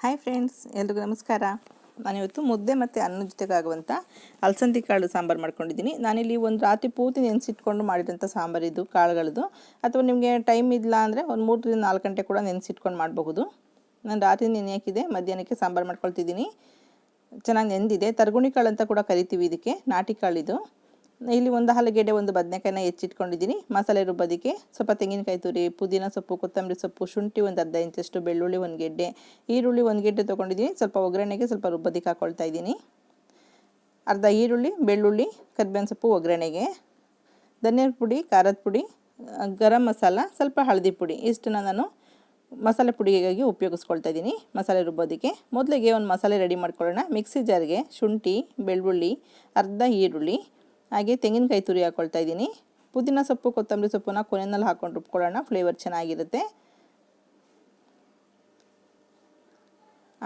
Hi friends, ಎಲ್ರಿಗೂ ನಮಸ್ಕಾರ. ನಾನಿವತ್ತು ಮುದ್ದೆ ಮತ್ತು ಅನ್ನದ ಜೊತೆಗಾಗುವಂಥ ಅಲಸಂದಿ ಕಾಳು ಸಾಂಬಾರು ಮಾಡ್ಕೊಂಡಿದ್ದೀನಿ. ನಾನಿಲ್ಲಿ ಒಂದು ರಾತ್ರಿ ಪೂರ್ತಿ ನೆನೆಸಿಟ್ಕೊಂಡು ಮಾಡಿರೋಂಥ ಸಾಂಬಾರು ಇದು ಕಾಳುಗಳದ್ದು. ಅಥವಾ ನಿಮಗೆ ಟೈಮ್ ಇಲ್ಲ ಅಂದರೆ ಒಂದು 3 ರಿಂದ 4 ಗಂಟೆ ಕೂಡ ನೆನೆಸಿಟ್ಕೊಂಡು ಮಾಡಬಹುದು. ನಾನು ರಾತ್ರಿ ನೆನೆ ಹಾಕಿದೆ, ಮಧ್ಯಾಹ್ನಕ್ಕೆ ಸಾಂಬಾರು ಮಾಡ್ಕೊಳ್ತಿದ್ದೀನಿ. ಚೆನ್ನಾಗಿ ನೆಂದಿದೆ. ತರಗುಣಿ ಕಾಳು ಅಂತ ಕೂಡ ಕರಿತೀವಿ ಇದಕ್ಕೆ, ನಾಟಿ ಕಾಳಿದು. ಇಲ್ಲಿ ಒಂದು ಆಲೂಗೆಡ್ಡೆ, ಒಂದು ಬದನೆಕಾಯಿನ ಹೆಚ್ಚಿಟ್ಕೊಂಡಿದ್ದೀನಿ. ಮಸಾಲೆ ರುಬ್ಬೋದಕ್ಕೆ ಸ್ವಲ್ಪ ತೆಂಗಿನಕಾಯಿ ತುರಿ, ಪುದೀನ ಸೊಪ್ಪು, ಕೊತ್ತಂಬರಿ ಸೊಪ್ಪು, ಶುಂಠಿ ಒಂದು ಅರ್ಧ ಇಂಚಷ್ಟು, ಬೆಳ್ಳುಳ್ಳಿ 1 ಗೆಡ್ಡೆ, ಈರುಳ್ಳಿ 1 ಗೆಡ್ಡೆ ತೊಗೊಂಡಿದ್ದೀನಿ. ಸ್ವಲ್ಪ ಒಗ್ಗರಣೆಗೆ ಸ್ವಲ್ಪ ರುಬ್ಬೋದಕ್ಕೆ ಹಾಕ್ಕೊಳ್ತಾ ಇದ್ದೀನಿ. ಅರ್ಧ ಈರುಳ್ಳಿ, ಬೆಳ್ಳುಳ್ಳಿ, ಕರಿಬೇವಿನ ಸೊಪ್ಪು ಒಗ್ಗರಣೆಗೆ, ಧನಿಯಾ ಪುಡಿ, ಖಾರದ ಪುಡಿ, ಗರಂ ಮಸಾಲ, ಸ್ವಲ್ಪ ಹಳದಿ ಪುಡಿ, ಇಷ್ಟನ್ನು ನಾನು ಮಸಾಲೆ ಪುಡಿಗಾಗಿ ಉಪಯೋಗಿಸ್ಕೊಳ್ತಾ ಇದ್ದೀನಿ ಮಸಾಲೆ ರುಬ್ಬೋದಕ್ಕೆ. ಮೊದಲಿಗೆ ಒಂದು ಮಸಾಲೆ ರೆಡಿ ಮಾಡ್ಕೊಳ್ಳೋಣ. ಮಿಕ್ಸಿ ಜಾರ್ಗೆ ಶುಂಠಿ, ಬೆಳ್ಳುಳ್ಳಿ, ಅರ್ಧ ಈರುಳ್ಳಿ, ಹಾಗೆ ತೆಂಗಿನಕಾಯಿ ತುರಿ ಹಾಕ್ಕೊಳ್ತಾ ಇದ್ದೀನಿ. ಪುದೀನ ಸೊಪ್ಪು, ಕೊತ್ತಂಬರಿ ಸೊಪ್ಪನ್ನ ಕೊನೆಯಲ್ಲಿ ಹಾಕ್ಕೊಂಡು ರುಬ್ಕೊಳ್ಳೋಣ, ಫ್ಲೇವರ್ ಚೆನ್ನಾಗಿರುತ್ತೆ.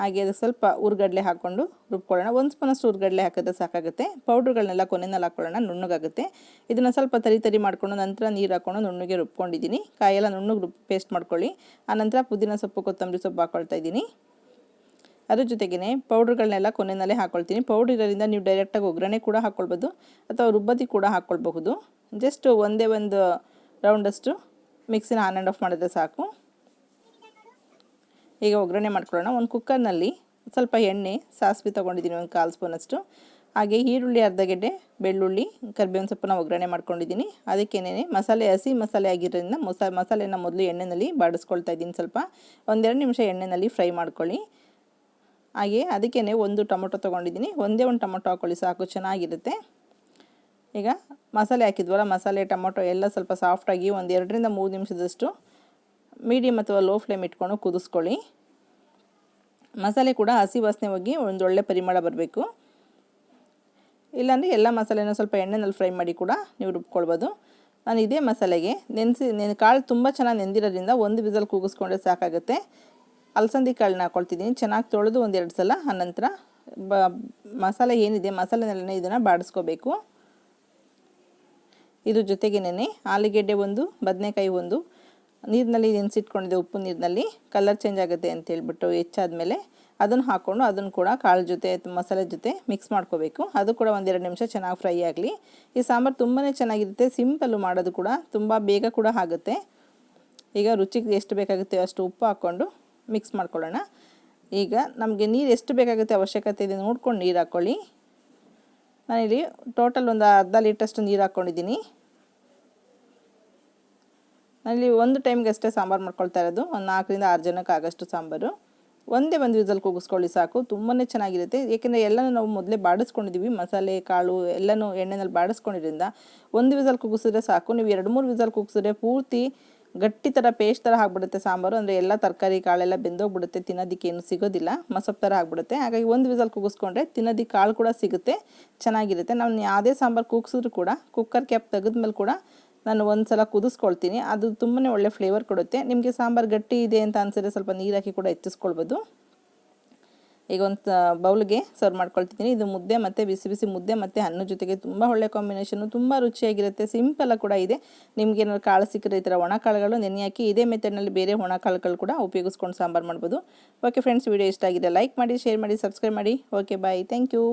ಹಾಗೆ ಅದಕ್ಕೆ ಸ್ವಲ್ಪ ಹುರ್ಗಡ್ಲೆ ಹಾಕ್ಕೊಂಡು ರುಬ್ಕೊಳ್ಳೋಣ. 1 ಸ್ಪೂನಷ್ಟು ಹುರ್ಗಡ್ಲೆ ಹಾಕಿದ್ರೆ ಸಾಕಾಗುತ್ತೆ. ಪೌಡ್ರ್ಗಳನ್ನೆಲ್ಲ ಕೊನೆಯಲ್ಲಿ ಹಾಕ್ಕೊಳ್ಳೋಣ, ನುಣ್ಣಗಾಗುತ್ತೆ. ಇದನ್ನು ಸ್ವಲ್ಪ ತರಿ ಮಾಡಿಕೊಂಡು ನಂತರ ನೀರು ಹಾಕ್ಕೊಂಡು ನುಣ್ಣಗೆ ರುಬ್ಕೊಂಡಿದ್ದೀನಿ. ಕಾಯೆಲ್ಲ ನುಣ್ಣಗೆ ಪೇಸ್ಟ್ ಮಾಡ್ಕೊಳ್ಳಿ. ಆನಂತರ ಪುದೀನ ಸೊಪ್ಪು, ಕೊತ್ತಂಬರಿ ಸೊಪ್ಪು ಹಾಕ್ಕೊಳ್ತಾ ಇದ್ದೀನಿ. ಅದ್ರ ಜೊತೆಗೇ ಪೌಡ್ರ್ಗಳನ್ನೆಲ್ಲ ಕೊನೆಯಲ್ಲೇ ಹಾಕ್ಕೊಳ್ತೀನಿ. ಪೌಡ್ರ್ ಇರೋದ್ರಿಂದ ನೀವು ಡೈರೆಕ್ಟಾಗಿ ಒಗ್ಗರಣೆ ಕೂಡ ಹಾಕ್ಕೊಳ್ಬೋದು ಅಥವಾ ರುಬ್ಬದಿ ಕೂಡ ಹಾಕ್ಕೊಳ್ಬಹುದು. ಜಸ್ಟ್ ಒಂದೇ ಒಂದು ರೌಂಡಷ್ಟು ಮಿಕ್ಸಿನ ಆನ್ ಆ್ಯಂಡ್ ಆಫ್ ಮಾಡಿದ್ರೆ ಸಾಕು. ಈಗ ಒಗ್ಗರಣೆ ಮಾಡ್ಕೊಳ್ಳೋಣ. ಒಂದು ಕುಕ್ಕರ್ನಲ್ಲಿ ಸ್ವಲ್ಪ ಎಣ್ಣೆ, ಸಾಸಿವೆ ತೊಗೊಂಡಿದ್ದೀನಿ, ಒಂದು 1/4 ಸ್ಪೂನಷ್ಟು. ಹಾಗೆ ಈರುಳ್ಳಿ ಅರ್ಧ ಗೆಡ್ಡೆ, ಬೆಳ್ಳುಳ್ಳಿ, ಕರಿಬೇವಿನ ಸೊಪ್ಪನ್ನ ಒಗ್ಗರಣೆ ಮಾಡ್ಕೊಂಡಿದ್ದೀನಿ. ಅದಕ್ಕೇನೆ ಮಸಾಲೆ, ಹಸಿ ಮಸಾಲೆ ಆಗಿರೋದ್ರಿಂದ ಮಸಾಲೆನ ಮೊದಲು ಎಣ್ಣೆಯಲ್ಲಿ ಬಾಡಿಸ್ಕೊಳ್ತಾ ಇದ್ದೀನಿ. ಸ್ವಲ್ಪ 1-2 ನಿಮಿಷ ಎಣ್ಣೆಯಲ್ಲಿ ಫ್ರೈ ಮಾಡ್ಕೊಳ್ಳಿ. ಹಾಗೆ ಅದಕ್ಕೇ ಒಂದು ಟೊಮೊಟೊ ತೊಗೊಂಡಿದ್ದೀನಿ. ಒಂದೇ ಒಂದು ಟೊಮೊಟೊ ಹಾಕ್ಕೊಳ್ಳಿ ಸಾಕು, ಚೆನ್ನಾಗಿರುತ್ತೆ. ಈಗ ಮಸಾಲೆ ಹಾಕಿದ್ವಲ್ಲ, ಮಸಾಲೆ ಟೊಮೊಟೊ ಎಲ್ಲ ಸ್ವಲ್ಪ ಸಾಫ್ಟಾಗಿ 1-2 ರಿಂದ 3 ನಿಮಿಷದಷ್ಟು ಮೀಡಿಯಮ್ ಅಥವಾ ಲೋ ಫ್ಲೇಮ್ ಇಟ್ಕೊಂಡು ಕುದಿಸ್ಕೊಳ್ಳಿ. ಮಸಾಲೆ ಕೂಡ ಹಸಿ ವಾಸನೆ ಹೋಗಿ ಒಂದು ಒಳ್ಳೆ ಪರಿಮಳ ಬರಬೇಕು. ಇಲ್ಲಾಂದರೆ ಎಲ್ಲ ಮಸಾಲೆನೂ ಸ್ವಲ್ಪ ಎಣ್ಣೆನಲ್ಲಿ ಫ್ರೈ ಮಾಡಿ ಕೂಡ ನೀವು ರುಬ್ಕೊಳ್ಬೋದು. ನಾನು ಇದೇ ಮಸಾಲೆಗೆ ಕಾಳು ತುಂಬ ಚೆನ್ನಾಗಿ ನೆಂದಿರೋದ್ರಿಂದ 1 ವಿಸಲ್ ಕೂಗಿಸ್ಕೊಂಡ್ರೆ ಸಾಕಾಗುತ್ತೆ. ಅಲಸಂದಿ ಕಾಳನ್ನ ಹಾಕ್ಕೊಳ್ತಿದ್ದೀನಿ. ಚೆನ್ನಾಗಿ ತೊಳೆದು 1-2 ಸಲ. ಆನಂತರ ಮಸಾಲೆ ಏನಿದೆ ಮಸಾಲೆನೆಲ್ಲ ಇದನ್ನು ಬಾಡಿಸ್ಕೋಬೇಕು. ಇದ್ರ ಜೊತೆಗೇನೆ ಆಲೂಗೆಡ್ಡೆ 1, ಬದನೆಕಾಯಿ 1 ನೀರಿನಲ್ಲಿ ನೆನೆಸಿಟ್ಕೊಂಡಿದ್ದೆ, ಉಪ್ಪು ನೀರಿನಲ್ಲಿ. ಕಲರ್ ಚೇಂಜ್ ಆಗುತ್ತೆ ಅಂತ ಹೇಳ್ಬಿಟ್ಟು ಹೆಚ್ಚಾದಮೇಲೆ ಅದನ್ನು ಹಾಕ್ಕೊಂಡು ಅದನ್ನು ಕೂಡ ಕಾಳು ಜೊತೆ ಮಸಾಲೆ ಜೊತೆ ಮಿಕ್ಸ್ ಮಾಡ್ಕೋಬೇಕು. ಅದು ಕೂಡ 1-2 ನಿಮಿಷ ಚೆನ್ನಾಗಿ ಫ್ರೈ ಆಗಲಿ. ಈ ಸಾಂಬಾರು ತುಂಬಾ ಚೆನ್ನಾಗಿರುತ್ತೆ. ಸಿಂಪಲ್ಲು ಮಾಡೋದು ಕೂಡ, ತುಂಬ ಬೇಗ ಕೂಡ ಆಗುತ್ತೆ. ಈಗ ರುಚಿಗೆ ಎಷ್ಟು ಬೇಕಾಗುತ್ತೆ ಅಷ್ಟು ಉಪ್ಪು ಹಾಕ್ಕೊಂಡು ಮಿಕ್ಸ್ ಮಾಡ್ಕೊಳ್ಳೋಣ. ಈಗ ನಮಗೆ ನೀರು ಎಷ್ಟು ಬೇಕಾಗುತ್ತೆ ಅವಶ್ಯಕತೆ ಇದೆ ನೋಡ್ಕೊಂಡು ನೀರು ಹಾಕ್ಕೊಳ್ಳಿ. ನಾನಿಲ್ಲಿ ಟೋಟಲ್ ಒಂದು ಅರ್ಧ ಲೀಟರ್ಷ್ಟು ನೀರು ಹಾಕ್ಕೊಂಡಿದ್ದೀನಿ. ನಾನಿಲ್ಲಿ ಒಂದು ಟೈಮ್ಗೆ ಅಷ್ಟೇ ಸಾಂಬಾರು ಮಾಡ್ಕೊಳ್ತಾ ಇರೋದು. ಒಂದು 4 ರಿಂದ 6 ಜನಕ್ಕೆ ಆಗೋಷ್ಟು ಸಾಂಬಾರು. ಒಂದೇ ಒಂದು ವಿಸಲ್ ಕೂಗಿಸ್ಕೊಳ್ಳಿ ಸಾಕು, ತುಂಬಾ ಚೆನ್ನಾಗಿರುತ್ತೆ. ಏಕೆಂದರೆ ಎಲ್ಲನೂ ನಾವು ಮೊದಲೇ ಬಾಡಿಸ್ಕೊಂಡಿದ್ದೀವಿ. ಮಸಾಲೆ, ಕಾಳು ಎಲ್ಲನೂ ಎಣ್ಣೆನಲ್ಲಿ ಬಾಡಿಸ್ಕೊಂಡಿದ್ದರಿಂದ ಒಂದು ವಿಸಲ್ ಕೂಗಿಸಿದ್ರೆ ಸಾಕು. ನೀವು 2-3 ವಿಸಲ್ ಕೂಗಿಸಿದ್ರೆ ಪೂರ್ತಿ ಗಟ್ಟಿ ಥರ ಪೇಸ್ಟ್ ಥರ ಆಗಿಬಿಡುತ್ತೆ ಸಾಂಬಾರು. ಅಂದರೆ ಎಲ್ಲ ತರಕಾರಿ ಕಾಳೆಲ್ಲ ಬೆಂದೋಗ್ಬಿಡುತ್ತೆ, ತಿನ್ನೋದಕ್ಕೆ ಏನು ಸಿಗೋದಿಲ್ಲ, ಮಸೊಪ್ಪು ಥರ ಆಗಿಬಿಡುತ್ತೆ. ಹಾಗಾಗಿ ಒಂದು ವಿಸಲ್ ಕೂಗಿಸ್ಕೊಂಡ್ರೆ ತಿನ್ನೋದಕ್ಕೆ ಕಾಳು ಕೂಡ ಸಿಗುತ್ತೆ, ಚೆನ್ನಾಗಿರುತ್ತೆ. ನಾವು ಯಾವುದೇ ಸಾಂಬಾರು ಕೂಗಿಸಿದ್ರು ಕೂಡ ಕುಕ್ಕರ್ ಕ್ಯಾಪ್ ತೆಗೆದ್ಮೇಲೆ ಕೂಡ ನಾನು ಒಂದು ಸಲ ಕುದಿಸ್ಕೊಳ್ತೀನಿ. ಅದು ತುಂಬಾ ಒಳ್ಳೆ ಫ್ಲೇವರ್ ಕೊಡುತ್ತೆ. ನಿಮಗೆ ಸಾಂಬಾರು ಗಟ್ಟಿ ಇದೆ ಅಂತ ಅನಿಸಿದ್ರೆ ಸ್ವಲ್ಪ ನೀರು ಹಾಕಿ ಕೂಡ ಹೆಚ್ಚಿಸ್ಕೊಳ್ಬೋದು. ಈಗ ಒಂದು ಬೌಲ್ಗೆ ಸರ್ವ್ ಮಾಡ್ಕೊಳ್ತಿದ್ದೀನಿ. ಇದು ಮುದ್ದೆ ಮತ್ತು ಬಿಸಿ ಬಿಸಿ ಮುದ್ದೆ ಮತ್ತು ಅನ್ನದ ಜೊತೆಗೆ ತುಂಬ ಒಳ್ಳೆ ಕಾಂಬಿನೇಷನ್ನು, ತುಂಬ ರುಚಿಯಾಗಿರುತ್ತೆ. ಸಿಂಪಲ್ಲ ಕೂಡ ಇದೆ. ನಿಮ್ಗೆ ಏನಾದ್ರು ಕಾಳು ಸಿಕ್ಕರೆ ಈ ಥರ ಒಣ ಕಾಳುಗಳು ನೆನೆ ಹಾಕಿ ಇದೇ ಮೆಥಡ್ನಲ್ಲಿ ಬೇರೆ ಒಣ ಕಾಳುಗಳು ಕೂಡ ಉಪಯೋಗಿಸ್ಕೊಂಡು ಸಾಂಬಾರು ಮಾಡ್ಬೋದು. ಓಕೆ ಫ್ರೆಂಡ್ಸ್, ವಿಡಿಯೋ ಇಷ್ಟ ಆಗಿದೆ ಲೈಕ್ ಮಾಡಿ, ಶೇರ್ ಮಾಡಿ, ಸಬ್ಸ್ಕ್ರೈಬ್ ಮಾಡಿ. Okay bye, thank you.